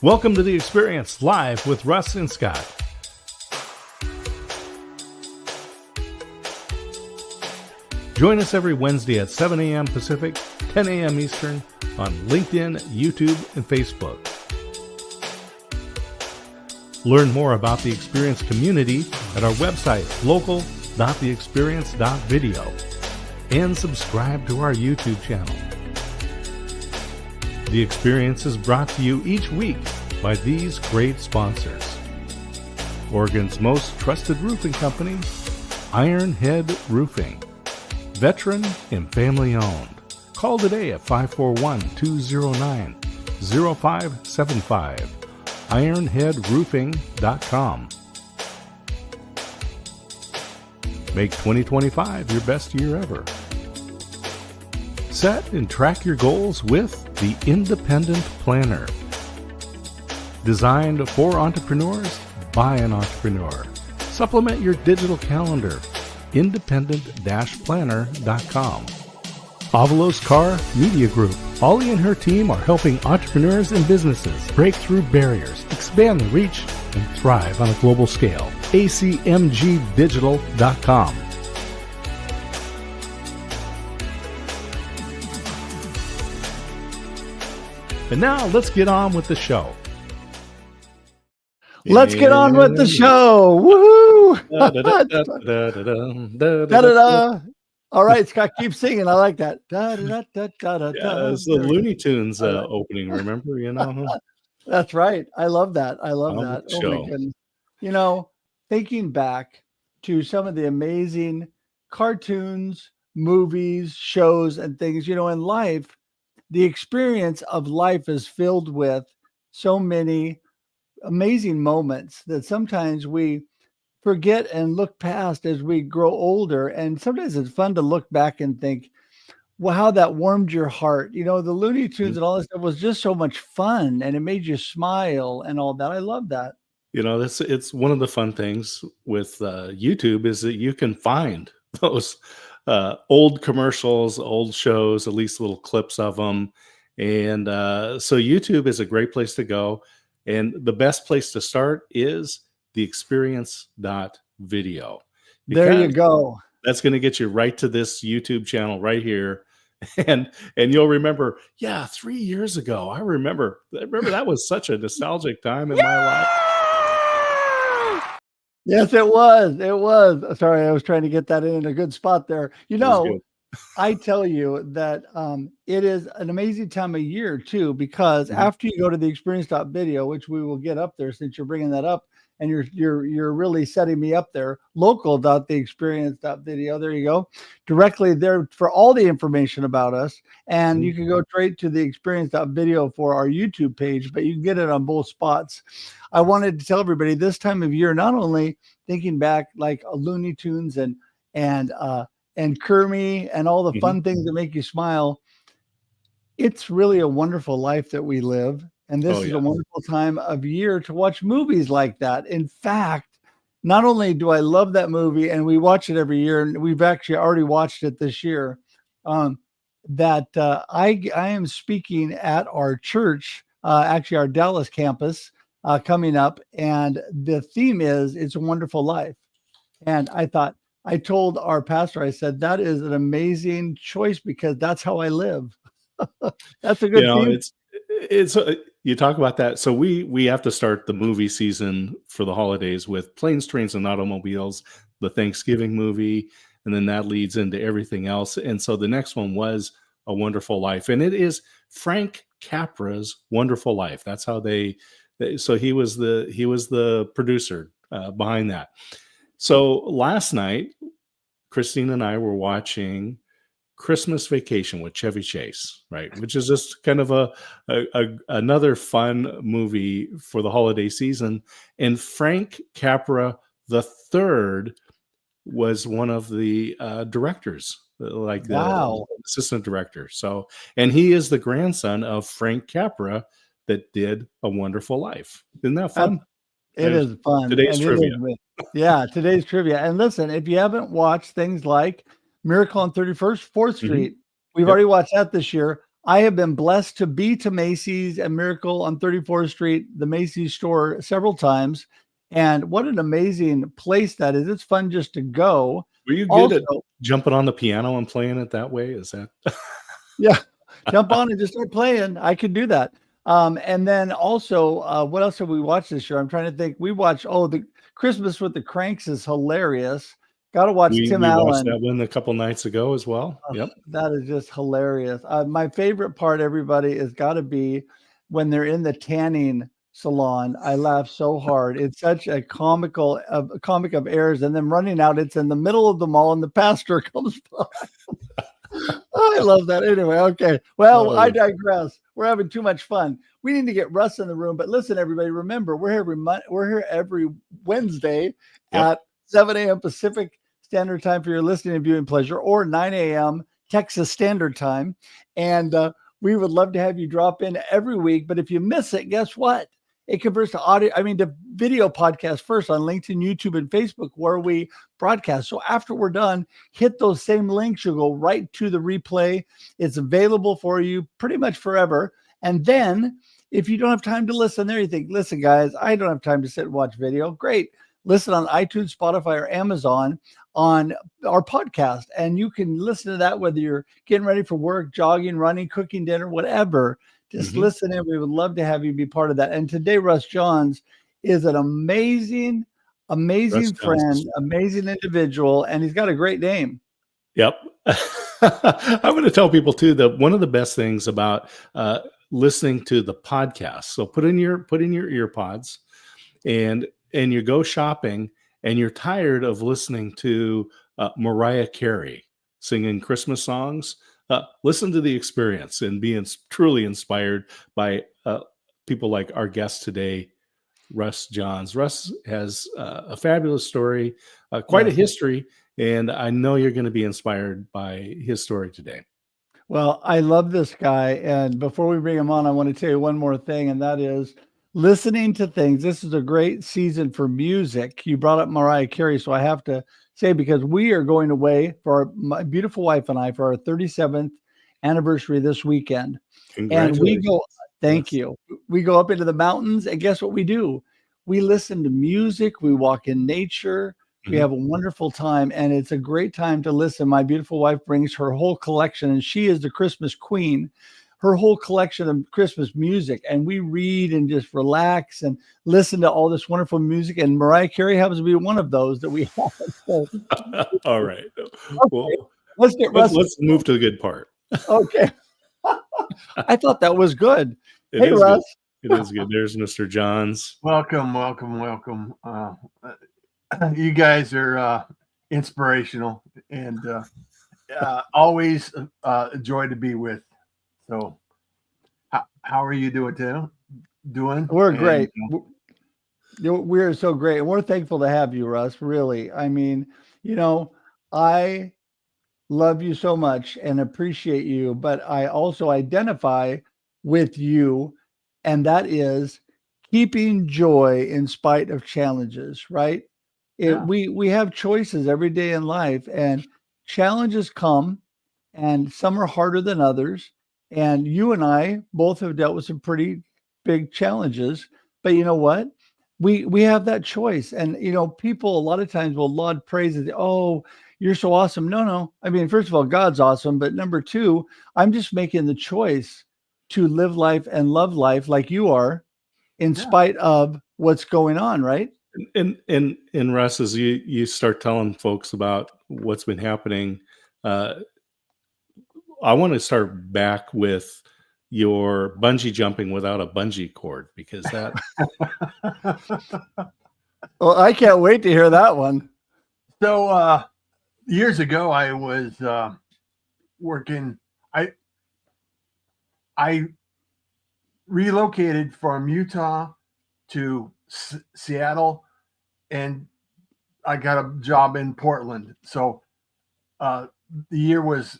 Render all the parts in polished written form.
Welcome to The Experience, live with Russ and Scott. Join us every Wednesday at 7 a.m. Pacific, 10 a.m. Eastern on LinkedIn, YouTube, and Facebook. Learn more about the Experience community at our website, local.theexperience.video, and subscribe to our YouTube channel. The Experience is brought to you each week by these great sponsors. Oregon's most trusted roofing company, Ironhead Roofing. Veteran and family owned. Call today at 541-209-0575. ironheadroofing.com. Make 2025 your best year ever. Set and track your goals with the Independent Planner. Designed for entrepreneurs by an entrepreneur. Supplement your digital calendar. independent-planner.com. Avalos Car Media Group. Ollie and her team are helping entrepreneurs and businesses break through barriers, expand their reach, and thrive on a global scale. acmgdigital.com. And now let's get on with the show. Let's get on with the show. Woohoo! All right, Scott, keep singing. I like that. It's the Looney Tunes opening, remember? You know? That's right. I love that. I love that. Oh my goodness. You know, thinking back to some of the amazing cartoons, movies, shows, and things, you know, in life, the experience of life is filled with so many amazing moments that sometimes we forget and look past as we grow older. And sometimes it's fun to look back and think, well, how that warmed your heart. You know, the Looney Tunes and all this stuff was just so much fun, and it made you smile and all that. I love that. You know, it's one of the fun things with YouTube is that you can find those old commercials, old shows, at least little clips of them. And so YouTube is a great place to go. And the best place to start is theexperience.video. There you go. That's going to get you right to this YouTube channel right here. And you'll remember, 3 years ago, I remember that was such a nostalgic time in my life. Yes, it was. It was. Sorry, I was trying to get that in a good spot there. You know, I tell you that it is an amazing time of year too, because after you go to the experience.video, which we will get up there since you're bringing that up, and you're really setting me up there, local.theexperience.video. There you go. Directly there for all the information about us. And you can go straight to the experience.video for our YouTube page, but you can get it on both spots. I wanted to tell everybody this time of year, not only thinking back like Looney Tunes and Kermie and all the fun things that make you smile. It's really a wonderful life that we live. And this is a wonderful time of year to watch movies like that. In fact, not only do I love that movie, and we watch it every year, and we've actually already watched it this year, that I am speaking at our church, actually our Dallas campus, coming up. And the theme is It's a Wonderful Life. And I told our pastor, I said, that is an amazing choice because that's how I live. That's a good theme. It's you talk about that. So we have to start the movie season for the holidays with Planes, Trains, and Automobiles, the Thanksgiving movie, and then that leads into everything else. And so the next one was A Wonderful Life, and it is Frank Capra's Wonderful Life. That's how so he was the producer behind that. So last night, Christine and I were watching Christmas Vacation with Chevy Chase, right? Which is just kind of another fun movie for the holiday season. And Frank Capra III was one of the directors, like the assistant director. So, and he is the grandson of Frank Capra that did A Wonderful Life. Isn't that fun? It is fun. Today's trivia. Today's trivia. And listen, if you haven't watched things like Miracle on 4th Street, we've already watched that this year. I have been blessed to be to Macy's and Miracle on 34th Street, the Macy's store, several times. And what an amazing place that is. It's fun just to go. Were you good Also, at jumping on the piano and playing it that way? Is that? yeah, jump on and just start playing. I could do that. And then also, what else have we watched this year? I'm trying to think. We watched, the Christmas with the Cranks is hilarious. Got to watch Tim We watched Allen. that one a couple nights ago as well. Yep. That is just hilarious. My favorite part, everybody, is got to be when they're in the tanning salon. I laugh so hard. It's such a comic of errors, and then running out. It's in the middle of the mall, and the pastor comes by. I love that. Anyway, okay. Well, I digress. We're having too much fun. We need to get Russ in the room. But listen, everybody, remember we're here every Wednesday at 7 a.m. Pacific Standard Time for your listening and viewing pleasure, or 9 a.m. Texas Standard Time. And we would love to have you drop in every week. But if you miss it, guess what? It converts to video podcast first on LinkedIn, YouTube, and Facebook, where we broadcast. So after we're done, hit those same links. You'll go right to the replay. It's available for you pretty much forever. And then if you don't have time to listen there, you think, listen, guys, I don't have time to sit and watch video. Great. Listen on iTunes, Spotify, or Amazon on our podcast. And you can listen to that whether you're getting ready for work, jogging, running, cooking dinner, whatever. Just listen in. We would love to have you be part of that. And today, Russ Johns is an amazing friend, amazing individual, and he's got a great name. Yep. I'm going to tell people too that one of the best things about listening to the podcast. So put in your ear pods, and you go shopping, and you're tired of listening to Mariah Carey singing Christmas songs. Listen to the experience and be truly inspired by people like our guest today, Russ Johns. Russ has a fabulous story, quite a history, and I know you're going to be inspired by his story today. Well, I love this guy. And before we bring him on, I want to tell you one more thing, and that is listening to things. This is a great season for music. You brought up Mariah Carey, so I have to say, because we are going away for my beautiful wife and I for our 37th anniversary this weekend. And we go, thank you. We go up into the mountains, and guess what we do? We listen to music. We walk in nature. We have a wonderful time, and it's a great time to listen. My beautiful wife brings her whole collection, and she is the Christmas queen, her whole collection of Christmas music. And we read and just relax and listen to all this wonderful music. And Mariah Carey happens to be one of those that we have. So, all right. Okay. Well, let's move to the good part. Okay. I thought that was good. Hey, Russ. Good. It is good. There's Mr. Johns. Welcome. You guys are inspirational, and always a joy to be with. So how are you doing? We're great. We're so great. And we're thankful to have you, Russ. Really. I mean, I love you so much and appreciate you, but I also identify with you, and that is keeping joy in spite of challenges, right? We have choices every day in life, and challenges come, and some are harder than others. And you and I both have dealt with some pretty big challenges, but you know what? We have that choice. And, people a lot of times will laud praises. Oh, you're so awesome. No. I mean, first of all, God's awesome. But number two, I'm just making the choice to live life and love life like you are in spite of what's going on. Right. And Russ, as you start telling folks about what's been happening, I want to start back with your bungee jumping without a bungee cord, because that. Well, I can't wait to hear that one. So years ago, I was working. I relocated from Utah to Seattle, and I got a job in Portland. So the year was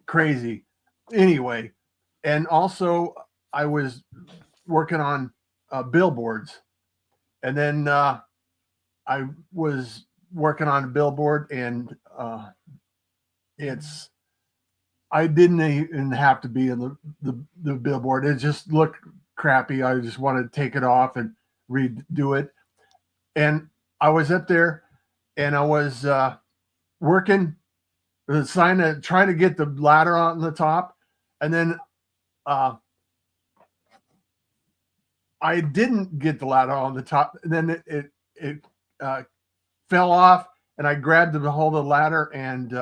crazy anyway. And also I was working on billboards, and then I was working on a billboard, and I didn't even have to be in the billboard. It just looked crappy. I just wanted to take it off and redo it. And I was up there, and I was working the sign to try to get the ladder on the top, and then I didn't get the ladder on the top. And then it fell off, and I grabbed the hold of the ladder, and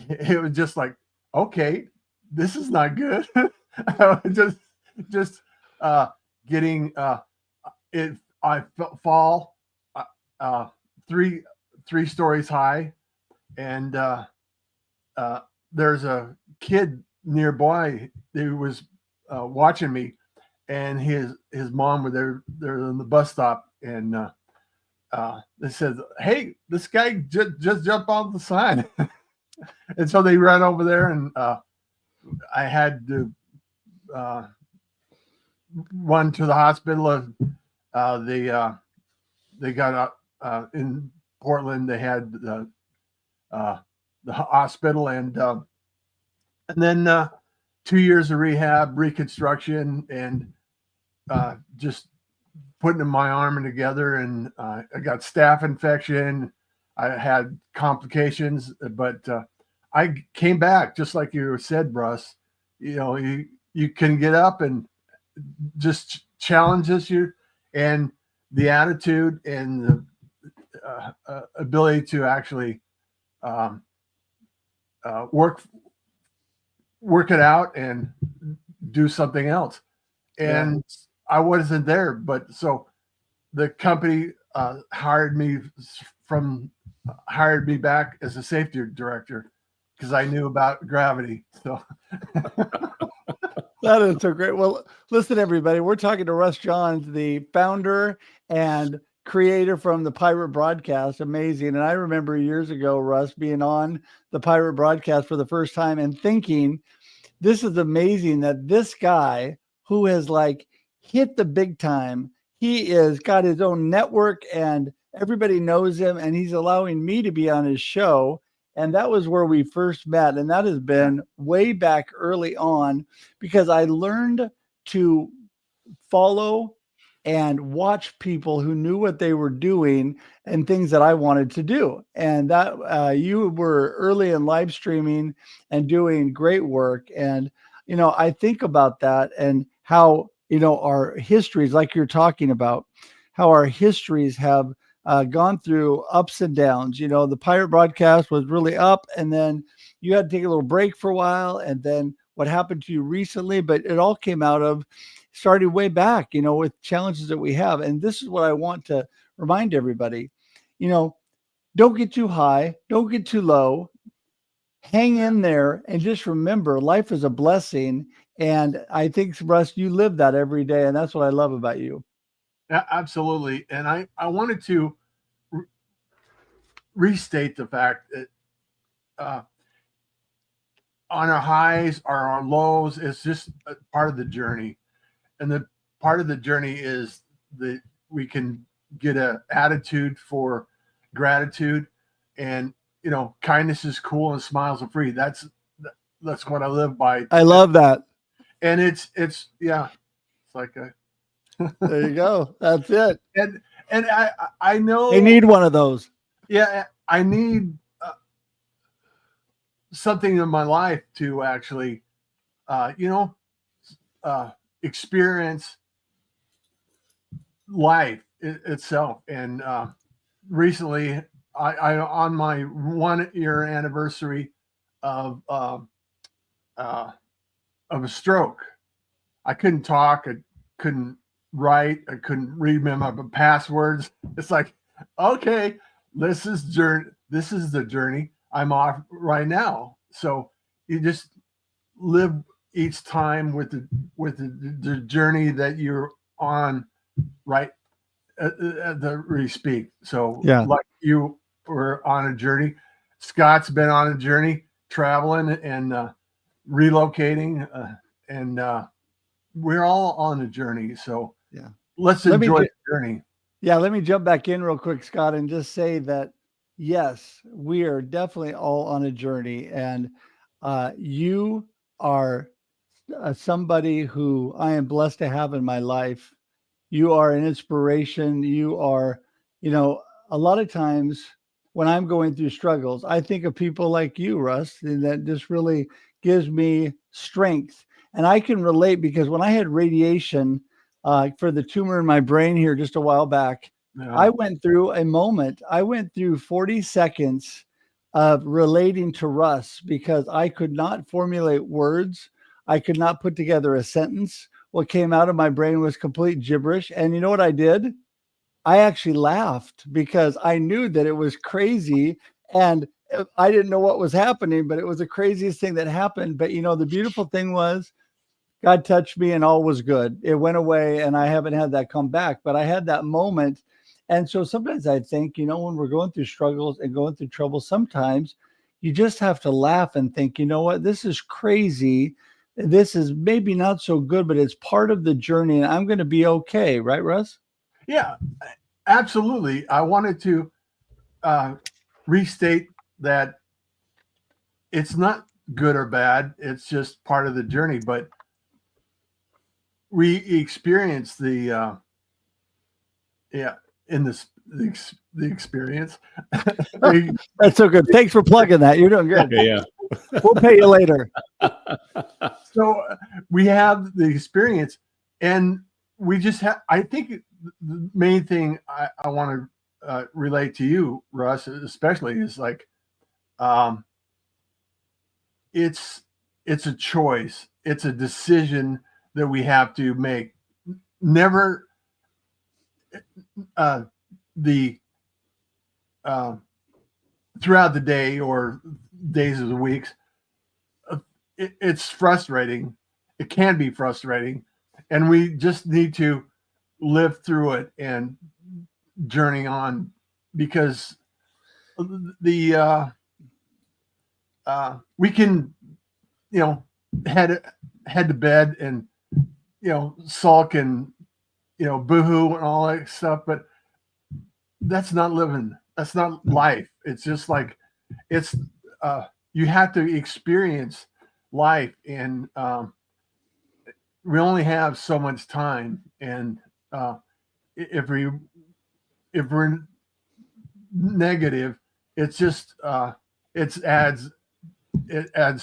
it was just like, okay, this is not good. just getting it. I fall three stories high, and there's a kid nearby who was watching me, and his mom were there on the bus stop, and they said, "Hey, this guy just jumped off the sign." And so they ran over there, and I had to run to the hospital. They got in Portland. They had the hospital, and then 2 years of rehab, reconstruction, and just putting my arm together. And I got staph infection. I had complications, but I came back, just like you said, Russ. You know, you can get up, and just challenges you, and the attitude and the ability to actually work it out and do something else. And I wasn't there, but so the company hired me back as a safety director because I knew about gravity. So that is so great. Well, listen, everybody, we're talking to Russ Johns, the founder and creator from the Pirate Broadcast. Amazing. And I remember years ago, Russ, being on the Pirate Broadcast for the first time and thinking, this is amazing that this guy who has like hit the big time, he is got his own network and everybody knows him, and he's allowing me to be on his show. And that was where we first met. And that has been way back early on, because I learned to follow and watch people who knew what they were doing and things that I wanted to do. And that you were early in live streaming and doing great work. And, you know, I think about that and how, you know, our histories, like you're talking about, how our histories have gone through ups and downs. You know, the Pirate Broadcast was really up, and then you had to take a little break for a while, and then what happened to you recently, but it all came out of starting way back, you know, with challenges that we have. And this is what I want to remind everybody, you know, don't get too high, don't get too low, hang in there, and just remember life is a blessing. And I think, Russ, you live that every day, and that's what I love about you. Absolutely. And I wanted to restate the fact that on our highs or our lows, it's just a part of the journey. And the part of the journey is that we can get an attitude for gratitude, and, you know, kindness is cool and smiles are free. That's what I live by. I love that. And it's like a, there you go. That's it. And I know they need one of those. Yeah, I need something in my life to actually, experience life itself. And recently, I on my 1 year anniversary of a stroke, I couldn't talk. I couldn't write. I couldn't remember my passwords. It's like, okay, this is the journey I'm off right now. So you just live each time with the journey that you're on, right? We speak. So like you were on a journey. Scott's been on a journey, traveling and relocating, and we're all on a journey. So let's enjoy the journey. Yeah, let me jump back in real quick, Scott, and just say that, yes, we are definitely all on a journey. And You are somebody who I am blessed to have in my life. You are an inspiration. You are, a lot of times when I'm going through struggles, I think of people like you, Russ, and that just really gives me strength. And I can relate because when I had radiation for the tumor in my brain here just a while back, I went through a moment. I went through 40 seconds of relating to Russ because I could not formulate words. I could not put together a sentence. What came out of my brain was complete gibberish. And you know what I did? I actually laughed because I knew that it was crazy and I didn't know what was happening, but it was the craziest thing that happened. But the beautiful thing was God touched me and all was good. It went away and I haven't had that come back, but I had that moment. And so sometimes I think, when we're going through struggles and going through trouble, sometimes you just have to laugh and think, you know what, this is crazy. This is maybe not so good, but it's part of the journey and I'm going to be okay. Right, Russ? Yeah, absolutely. I wanted to restate that it's not good or bad. It's just part of the journey. But we experience the experience. That's so good. Thanks for plugging that. You're doing good. Yeah. We'll pay you later. So we have the experience, and we just have. I think the main thing I want to relate to you, Russ, especially is like, it's a choice. It's a decision that we have to make. Never throughout the day or days of the weeks, it's frustrating. It can be frustrating, and we just need to live through it and journey on, because the we can head to bed and sulk and boohoo and all that stuff, but that's not living. That's not life. It's just like it's you have to experience life, and we only have so much time, and if we're negative, it's just it adds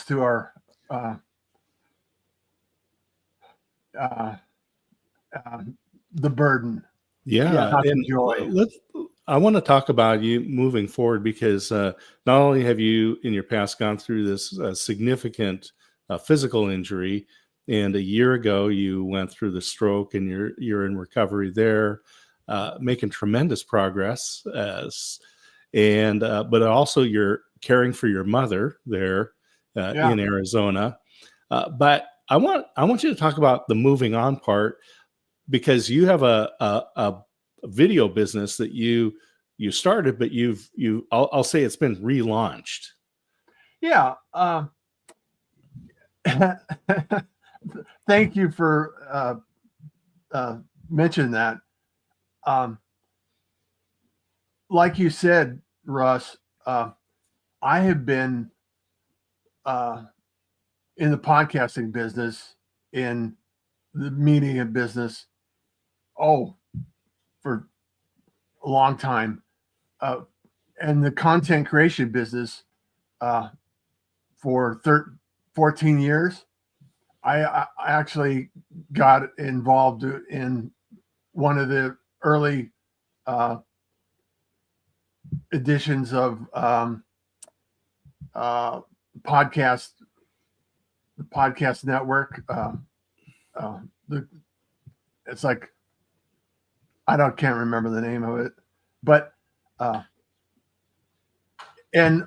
to our the burden. Yeah, and joy. I want to talk about you moving forward, because not only have you in your past gone through this significant physical injury, and a year ago you went through the stroke, and you're in recovery there, making tremendous progress, but also you're caring for your mother there in Arizona. But I want you to talk about the moving on part, because you have a video business that you started, but I'll say it's been relaunched. Yeah. Thank you for mentioning that. Like you said, Russ, I have been in the podcasting business, in the media business, for a long time, and the content creation business for 14 years. I actually got involved in one of the early editions of the podcast network. It's like, can't remember the name of it, but and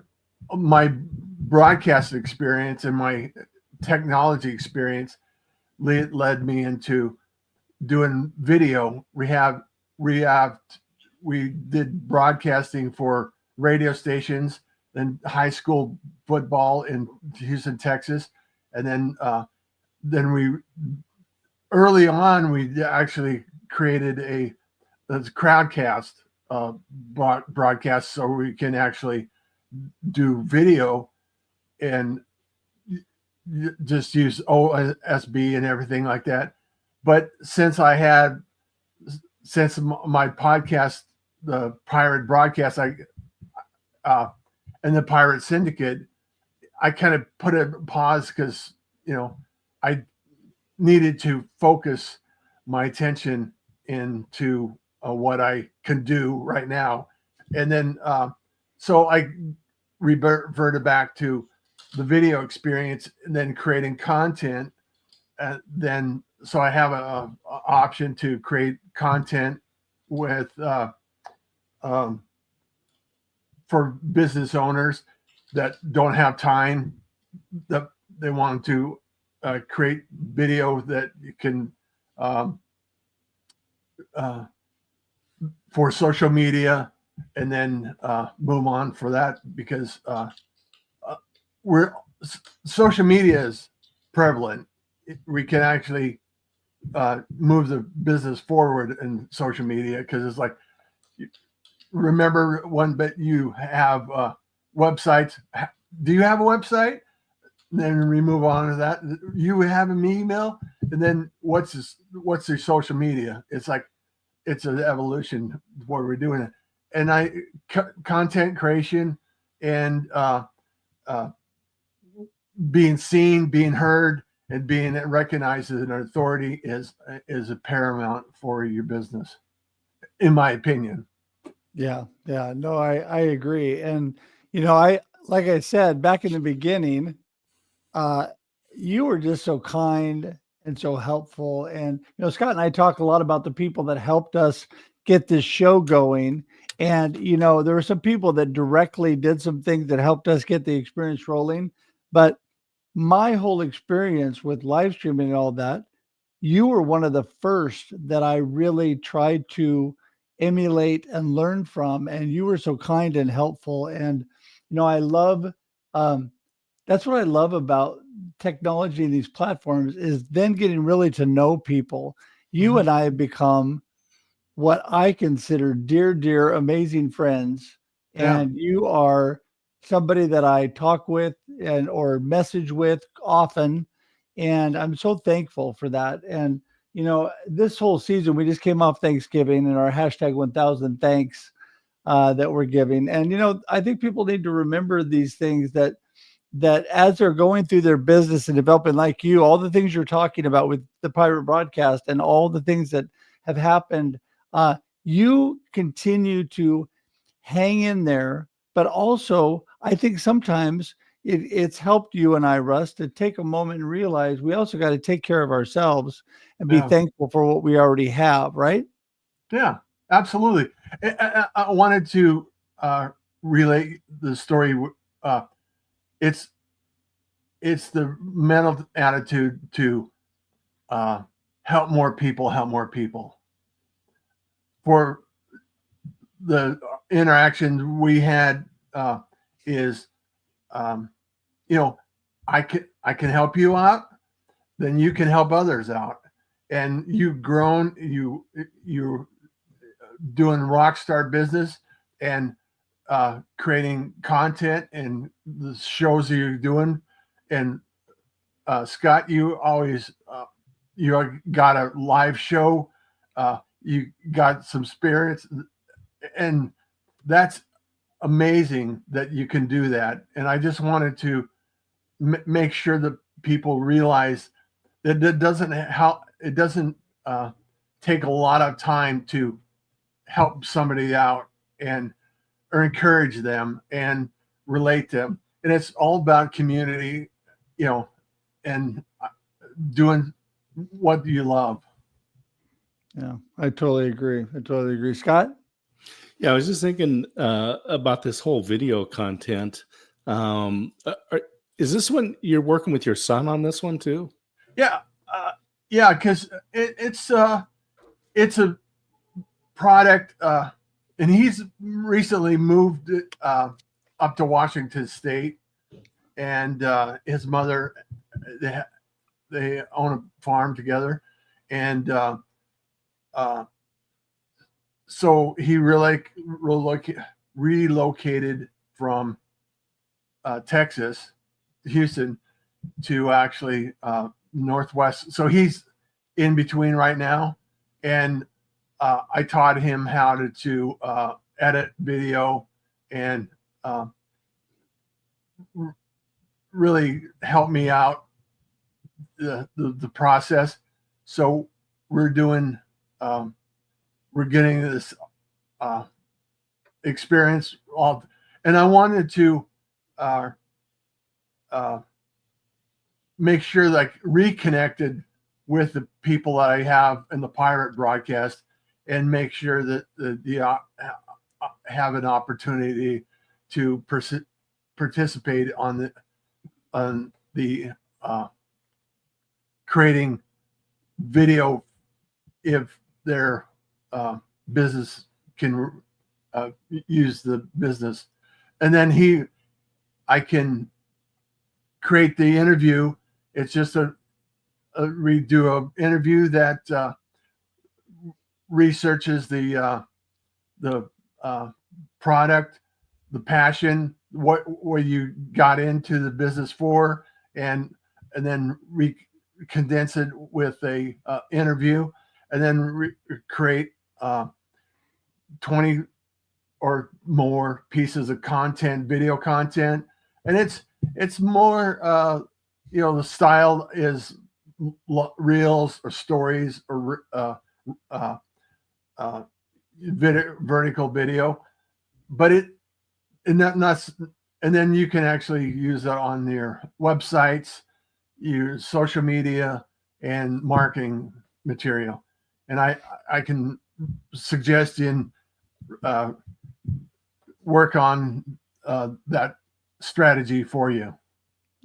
my broadcast experience and my technology experience led me into doing video. We did broadcasting for radio stations, then high school football in Houston, Texas, and then we early on we actually created a crowdcast broadcast, so we can actually do video and just use OSB and everything like that. But since my podcast, the Pirate Broadcast, and the Pirate Syndicate, I kind of put a pause because, I needed to focus my attention into what I can do right now. And then, so I reverted back to the video experience and then creating content. So I have a option to create content with, for business owners that don't have time, that they want to create video that you can, for social media, and then move on for that, because social media is prevalent. We can actually move the business forward in social media, because it's like, remember one bit, you have websites. Do you have a website? And then we move on to that. You have an email, and then what's your social media? It's like, it's an evolution of what we're doing. And content creation and being seen, being heard, and being recognized as an authority is a paramount for your business, in my opinion. Yeah. No, I agree. And, like I said, back in the beginning, you were just so kind and so helpful. And, Scott and I talk a lot about the people that helped us get this show going. And, there were some people that directly did some things that helped us get the experience rolling. But my whole experience with live streaming and all that, you were one of the first that I really tried to emulate and learn from. And you were so kind and helpful. And, I love, that's what I love about technology and these platforms, is then getting really to know people. You and I have become what I consider dear, amazing friends. Yeah. And you are somebody that I talk with or message with often. And I'm so thankful for that. And, this whole season, we just came off Thanksgiving and our hashtag 1000 thanks that we're giving. And, I think people need to remember these things, that as they're going through their business and developing, like you, all the things you're talking about with the Pirate Broadcast and all the things that have happened, you continue to hang in there. But also, I think sometimes it's helped you and I, Russ, to take a moment and realize we also got to take care of ourselves and be thankful for what we already have, right? Yeah, absolutely. I wanted to relate the story. It's the mental attitude to help more people. For the interaction we had is, I can help you out, then you can help others out, and you've grown. You're doing rock star business and creating content and the shows that you're doing. And Scott, you always you got a live show. You got some spirits, and that's amazing that you can do that. And I just wanted to make sure that people realize that it doesn't take a lot of time to help somebody out or encourage them and relate them. And it's all about community, and doing what you love. Yeah, I totally agree. Scott? Yeah, I was just thinking about this whole video content. Is this one you're working with your son on this one too? Yeah, because it's a product, and he's recently moved up to Washington State, and his mother, they own a farm together, and so he relocated from Texas, Houston, to actually Northwest. So he's in between right now, and I taught him how to edit video and really help me out the process. So we're doing we're getting this experience all, and I wanted to make sure that I reconnected with the people that I have in the pirate broadcast, and make sure that the have an opportunity to participate on the creating video if their business can use the business. And then I can create the interview. It's just redo an interview that researches the product, the passion, what you got into the business for, and then condense it with a interview, and then create 20 or more pieces of content, video content. And it's more the style is reels or stories or vertical video, but and then you can actually use that on your websites, your social media, and marketing material. And I can suggest work on that strategy for you.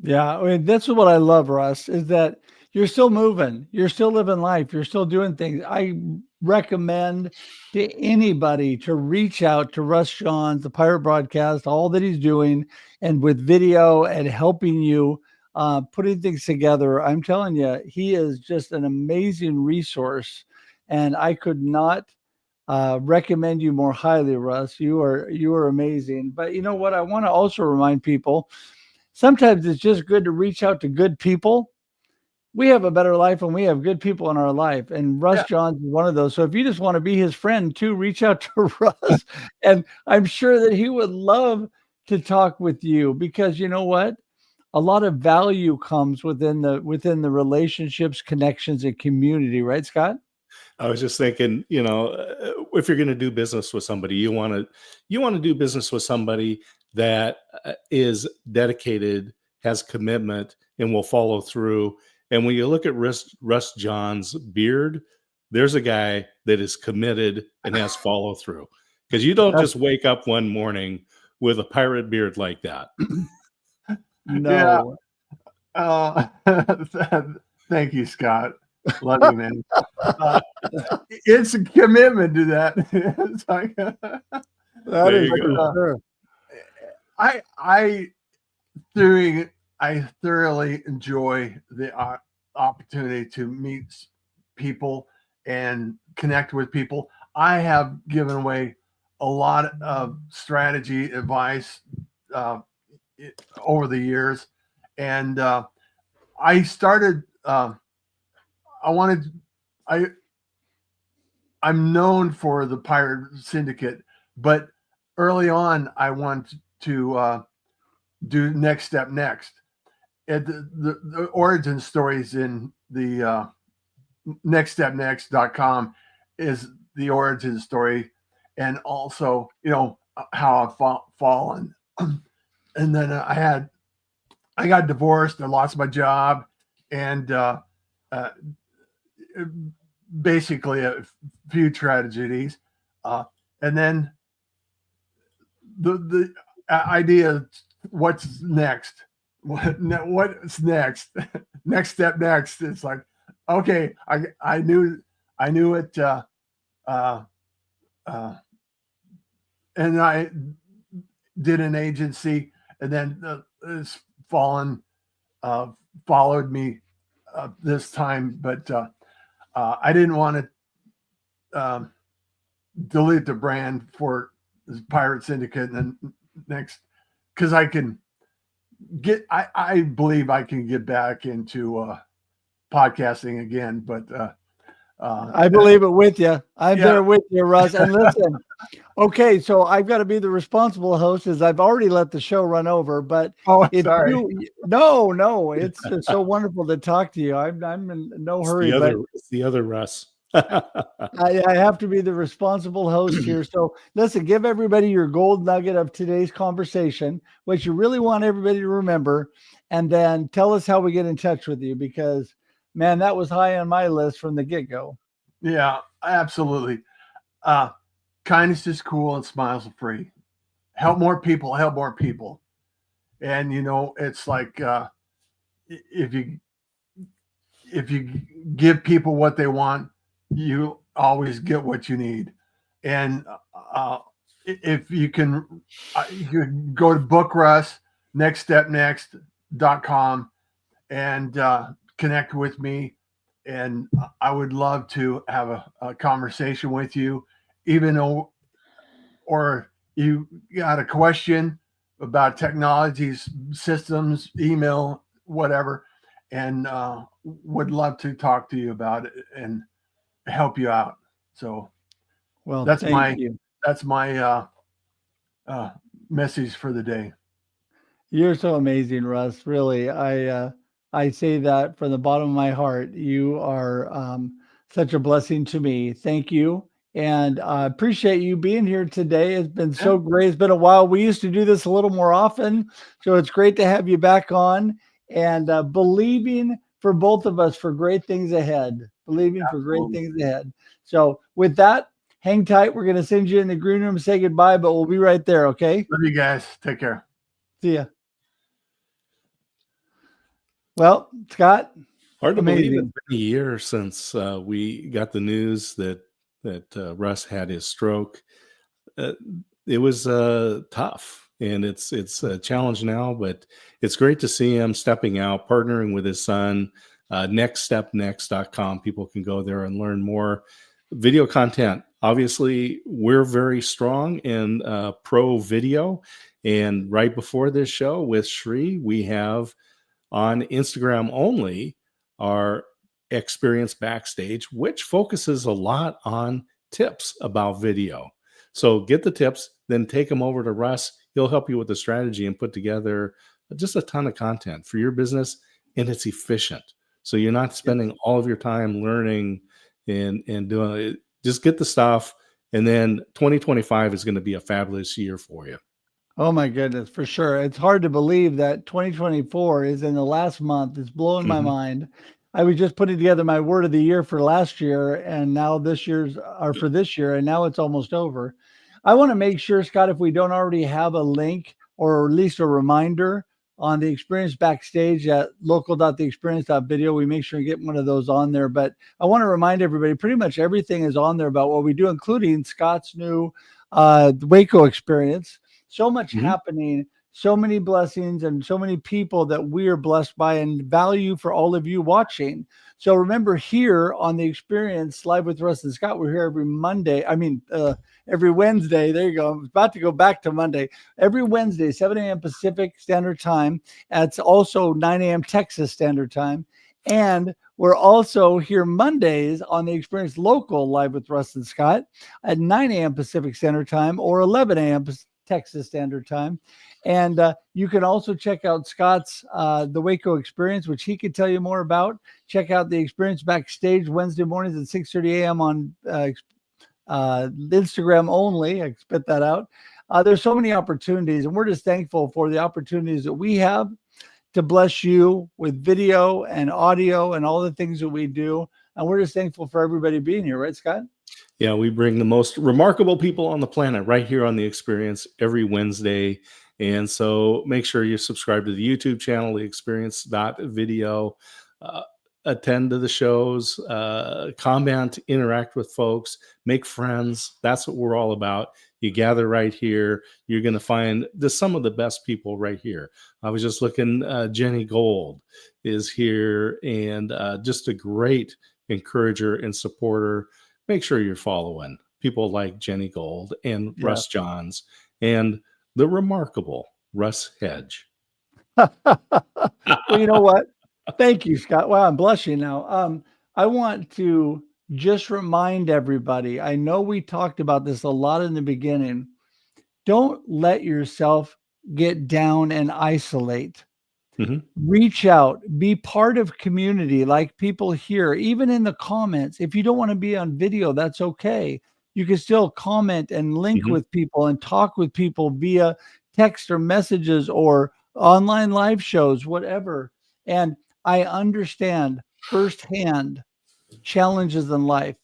Yeah, I mean, that's what I love, Russ, is that you're still moving, you're still living life, you're still doing things. I recommend to anybody to reach out to Russ Johns, the Pirate Broadcast, all that he's doing, and with video and helping you putting things together. I'm telling you, he is just an amazing resource, and I could not recommend you more highly, Russ. You are amazing. But you know what? I want to also remind people, sometimes it's just good to reach out to good people. We have a better life when we have good people in our life. And Russ Johns is one of those. So if you just want to be his friend too, reach out to Russ. And I'm sure that he would love to talk with you, because you know what? A lot of value comes within the relationships, connections, and community, right, Scott? I was just thinking, if you're going to do business with somebody, you want to do business with somebody that is dedicated, has commitment, and will follow through. And when you look at Russ Johns' beard, there's a guy that is committed and has follow through. Because you don't just wake up one morning with a pirate beard like that. No. Yeah. Thank you, Scott. Love you, man. It's a commitment to that. It's like, that is sure. I thoroughly enjoy the opportunity to meet people and connect with people. I have given away a lot of strategy advice over the years, and I started. I'm known for the Pirate Syndicate, but early on, I wanted to do Next Step Next. And the origin stories in the nextstepnext.com is the origin story, and also how I've fallen. And then I got divorced, I lost my job, and basically a few tragedies, and then the idea, what's next? What's next? Next step next. It's like, okay, I knew it, and I did an agency, and then it's followed me this time, but I didn't want to delete the brand for Pirate Syndicate and then next, because I can I believe I can get back into podcasting again, but I believe it with you. I'm Yeah. there with you, Russ. And listen, okay, so I've got to be the responsible host, as I've already let the show run over. But if sorry. no, it's just so wonderful to talk to you. I'm in no hurry, but it's the other Russ. I have to be the responsible host here. So listen, give everybody your gold nugget of today's conversation, what you really want everybody to remember, and then tell us how we get in touch with you, because man, that was high on my list from the get-go. Yeah, absolutely. Kindness is cool and smiles are free. Help more people, help more people. And it's like if you give people what they want, you always get what you need. And if you can go to book Russ, nextstepnext.com, and connect with me. And I would love to have a conversation with you, even though, or you got a question about technologies, systems, email, whatever, and would love to talk to you about it and help you out. So, well, that's my message for the day. You're so amazing, Russ. Really, I say that from the bottom of my heart. You are such a blessing to me. Thank you. And I appreciate you being here today. It's been so great. It's been a while. We used to do this a little more often. So it's great to have you back on, and believing for both of us for great things ahead. Believing for great things ahead. So with that, hang tight. We're going to send you in the green room, say goodbye, but we'll be right there. Okay. Love you guys. Take care. See ya. Well, Scott, hard to believe it's been a year since we got the news that Russ had his stroke. It was tough, and it's a challenge now, but it's great to see him stepping out, partnering with his son. Nextstepnext.com. People can go there and learn more video content. Obviously, we're very strong in pro video, and right before this show with Shri, we have on Instagram only our Experience Backstage, which focuses a lot on tips about video. So get the tips, then take them over to Russ. He'll help you with the strategy and put together just a ton of content for your business, and it's efficient. So you're not spending all of your time learning and doing it. Just get the stuff, and then 2025 is going to be a fabulous year for you. Oh my goodness, for sure. It's hard to believe that 2024 is in the last month. It's blowing my mind. I was just putting together my word of the year for last year, and now for this year, and now it's almost over. I want to make sure, Scott, if we don't already have a link or at least a reminder on the Experience Backstage at local.theexperience.video, we make sure to get one of those on there. But I want to remind everybody, pretty much everything is on there about what we do, including Scott's new Waco experience. So much happening, so many blessings, and so many people that we are blessed by, and value for all of you watching. So remember, here on the Experience Live with Russ and Scott, we're here every Wednesday. There you go. I'm about to go back to Monday. Every Wednesday, 7 a.m. Pacific Standard Time. That's also 9 a.m. Texas Standard Time. And we're also here Mondays on the Experience Local Live with Russ and Scott at 9 a.m. Pacific Standard Time or 11 a.m. Texas Standard Time. And you can also check out Scott's the Waco Experience, which he could tell you more about. Check out the Experience Backstage Wednesday mornings at 6:30 a.m. on Instagram only. I spit that out. There's so many opportunities, and we're just thankful for the opportunities that we have to bless you with video and audio and all the things that we do. And we're just thankful for everybody being here, right, Scott? Yeah, we bring the most remarkable people on the planet right here on the Experience every Wednesday. And so make sure you subscribe to the YouTube channel, the Experience.video, attend to the shows, comment, interact with folks, make friends. That's what we're all about. You gather right here. You're going to find some of the best people right here. I was just looking, Jenny Gold is here, and just a great encourager and supporter. Make sure you're following people like Jenny Gold and Russ Johns and the remarkable Russ Hedge. Well, you know what? Thank you, Scott. Wow, I'm blushing now. I want to just remind everybody, I know we talked about this a lot in the beginning. Don't let yourself get down and isolate. Reach out, be part of community like people here, even in the comments. If you don't want to be on video, that's okay. You can still comment and link with people and talk with people via text or messages or online live shows, whatever. And I understand firsthand challenges in life.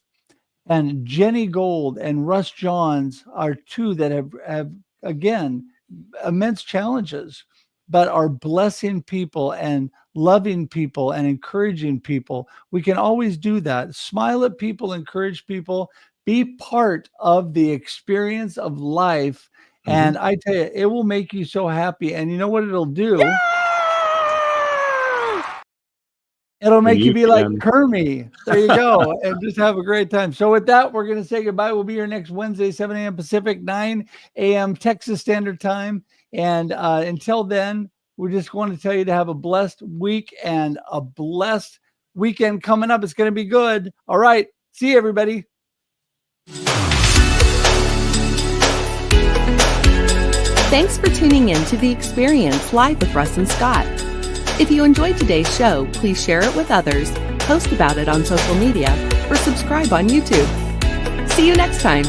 And Jenny Gold and Russ Johns are two that have again, immense challenges, but are blessing people and loving people and encouraging people. We can always do that. Smile at people, encourage people, be part of the experience of life. And I tell you, it will make you so happy. And you know what it'll do? It'll make you be like Kermie. There you go. And just have a great time. So with that, we're going to say goodbye. We'll be here next Wednesday, 7 a.m. Pacific, 9 a.m. Texas Standard Time. And until then, we just want to tell you to have a blessed week and a blessed weekend coming up. It's going to be good. All right. See you, everybody. Thanks for tuning in to The Experience Live with Russ and Scott. If you enjoyed today's show, please share it with others, post about it on social media, or subscribe on YouTube. See you next time.